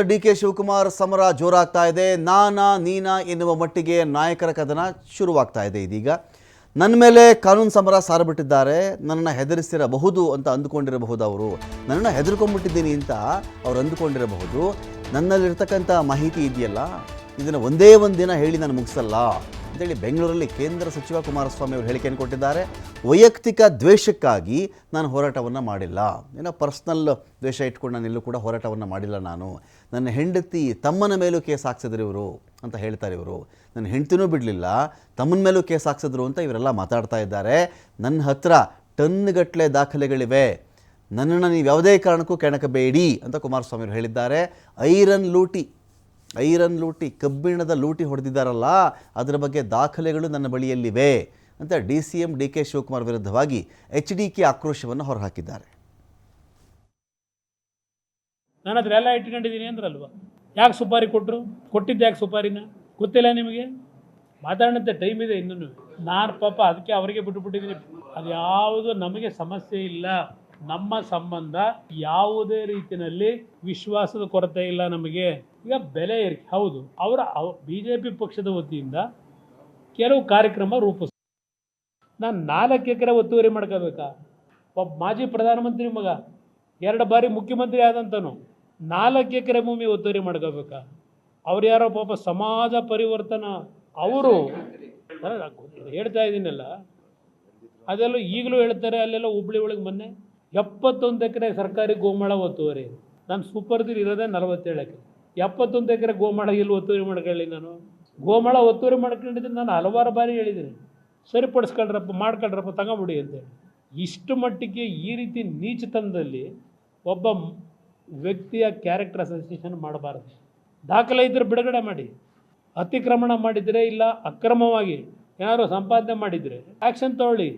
D K Shivakumar ಸಮರ ಜೋರಾಗ್ತಾ ಇದೆ. ನಾನಾ ನೀನಾ ಎನ್ನುವ ಮಟ್ಟಿಗೆ ನಾಯಕರ ಕದನ ಶುರುವಾಗ್ತಾ ಇದೆ. ಇದೀಗ ನನ್ನ ಮೇಲೆ ಕಾನೂನು ಸಮರ ಸಾರಬಿಟ್ಟಿದ್ದಾರೆ, ನನ್ನನ್ನು ಹೆದರಿಸಿರಬಹುದು ಅಂತ ಅಂದುಕೊಂಡಿರಬಹುದು. ಅವರು ನನ್ನನ್ನು ಹೆದರ್ಕೊಂಡ್ಬಿಟ್ಟಿದ್ದೀನಿ ಅಂತ ಅವ್ರು ಅಂದುಕೊಂಡಿರಬಹುದು. ನನ್ನಲ್ಲಿರ್ತಕ್ಕಂಥ ಮಾಹಿತಿ ಇದೆಯಲ್ಲ, ಇದನ್ನು ಒಂದೇ ಒಂದು ದಿನ ಹೇಳಿ ನಾನು ಮುಗಿಸಲ್ಲ ಅಂತೇಳಿ ಬೆಂಗಳೂರಲ್ಲಿ ಕೇಂದ್ರ ಸಚಿವ ಕುಮಾರಸ್ವಾಮಿ ಅವರು ಹೇಳಿಕೆಯನ್ನು ಕೊಟ್ಟಿದ್ದಾರೆ. ವೈಯಕ್ತಿಕ ದ್ವೇಷಕ್ಕಾಗಿ ನಾನು ಹೋರಾಟವನ್ನು ಮಾಡಿಲ್ಲ, ಏನೋ ಪರ್ಸ್ನಲ್ ದ್ವೇಷ ಇಟ್ಕೊಂಡು ನಾನು ಎಲ್ಲೂ ಕೂಡ ಹೋರಾಟವನ್ನು ಮಾಡಿಲ್ಲ. ನನ್ನ ಹೆಂಡತಿ ತಮ್ಮನ ಮೇಲೂ ಕೇಸ್ ಹಾಕ್ಸಿದ್ರು ಇವರು ಅಂತ ಹೇಳ್ತಾರೆ. ಇವರು ನನ್ನ ಹೆಂಡತಿನೂ ಬಿಡಲಿಲ್ಲ, ತಮ್ಮನ ಮೇಲೂ ಕೇಸ್ ಹಾಕ್ಸಿದ್ರು ಅಂತ ಇವರೆಲ್ಲ ಮಾತಾಡ್ತಾ ಇದ್ದಾರೆ. ನನ್ನ ಹತ್ರ ಟನ್ಗಟ್ಟಲೆ ದಾಖಲೆಗಳಿವೆ, ನನ್ನನ್ನು ನೀವು ಯಾವುದೇ ಕಾರಣಕ್ಕೂ ಕೆಣಕಬೇಡಿ ಅಂತ ಕುಮಾರಸ್ವಾಮಿ ಅವರು ಹೇಳಿದ್ದಾರೆ. ಐರನ್ ಲೂಟಿ ಕಬ್ಬಿಣದ ಲೂಟಿ ಹೊಡೆದಿದ್ದಾರಲ್ಲ, ಅದರ ಬಗ್ಗೆ ದಾಖಲೆಗಳು ನನ್ನ ಬಳಿಯಲ್ಲಿವೆ ಅಂತ DCM DK ಶಿವಕುಮಾರ್ ವಿರುದ್ಧವಾಗಿ HDK ಆಕ್ರೋಶವನ್ನು ಹೊರಹಾಕಿದ್ದಾರೆ. ನಾನು ಅದರೆಲ್ಲ ಇಟ್ಕೊಂಡಿದ್ದೀನಿ ಅಂದ್ರಲ್ವ, ಯಾಕೆ ಸುಪಾರಿ ಕೊಟ್ಟರು? ಕೊಟ್ಟಿದ್ದು ಯಾಕೆ ಸುಪಾರಿನ ಗೊತ್ತಿಲ್ಲ ನಿಮಗೆ? ಮಾತಾಡೋಂಥ ಟೈಮ್ ಇದೆ ಇನ್ನೂ. ನಾನು ಪಾಪ ಅದಕ್ಕೆ ಅವರಿಗೆ ಬಿಟ್ಟುಬಿಟ್ಟಿದ್ದೀನಿ. ಅದು ಯಾವುದು ನಮಗೆ ಸಮಸ್ಯೆ ಇಲ್ಲ. ನಮ್ಮ ಸಂಬಂಧ ಯಾವುದೇ ರೀತಿಯಲ್ಲಿ ವಿಶ್ವಾಸದ ಕೊರತೆ ಇಲ್ಲ ನಮಗೆ. ಈಗ ಬೆಲೆ ಏರಿಕೆ ಹೌದು, ಅವರ BJP ಪಕ್ಷದ ವತಿಯಿಂದ ಕೆಲವು ಕಾರ್ಯಕ್ರಮ ರೂಪಿಸ್. ನಾನು 4 ಎಕರೆ ಒತ್ತುವರಿ ಮಾಡ್ಕೋಬೇಕಾ? ಒಬ್ಬ ಮಾಜಿ ಪ್ರಧಾನಮಂತ್ರಿ ಮಗ 2 ಬಾರಿ ಮುಖ್ಯಮಂತ್ರಿ ಆದಂತನು 4 ಎಕರೆ ಭೂಮಿ ಒತ್ತುವರಿ ಮಾಡ್ಕೋಬೇಕಾ? ಅವ್ರು ಯಾರೋ ಪಾಪ ಸಮಾಜ ಪರಿವರ್ತನ ಅವರು ಹೇಳ್ತಾ ಇದ್ದೀನಲ್ಲ, ಅದೆಲ್ಲ ಈಗಲೂ ಹೇಳ್ತಾರೆ. ಅಲ್ಲೆಲ್ಲ ಹುಬ್ಳಿ ಒಳಗೆ ಮೊನ್ನೆ 71 ಎಕರೆ ಸರ್ಕಾರಿ ಗೋಮಾಳ ಒತ್ತುವರಿ. ನಾನು ಸೂಪರ್ದಿರ್ ಇರೋದೇ 47 ಎಕರೆ. 71 ಎಕರೆ ಗೋಮಾಳ ಇಲ್ಲಿ ಒತ್ತುವರಿ ಮಾಡ್ಕೊಳ್ಳಿ. ನಾನು ಗೋಮಾಳ ಒತ್ತುವರಿ ಮಾಡ್ಕೊಂಡಿದ್ದೆ ನಾನು ಹಲವಾರು ಬಾರಿ ಹೇಳಿದ್ದೀನಿ, ಸರಿಪಡಿಸ್ಕೊಳ್ರಪ್ಪ, ಮಾಡ್ಕೊಳ್ರಪ್ಪ, ತಗೊಂಬಿಡಿ ಅಂತೇಳಿ. ಇಷ್ಟು ಮಟ್ಟಿಗೆ ಈ ರೀತಿ ನೀಚತನದಲ್ಲಿ ಒಬ್ಬ ವ್ಯಕ್ತಿಯ ಕ್ಯಾರೆಕ್ಟರ್ ಅಸೋಸಿಯೇಷನ್ ಮಾಡಬಾರ್ದು. ದಾಖಲೆ ಇದ್ದರೆ ಬಿಡುಗಡೆ ಮಾಡಿ. ಅತಿಕ್ರಮಣ ಮಾಡಿದರೆ ಇಲ್ಲ ಅಕ್ರಮವಾಗಿ ಏನಾದರೂ ಸಂಪಾದನೆ ಮಾಡಿದರೆ ಆ್ಯಕ್ಷನ್ ತಗೊಳ್ಳಿ.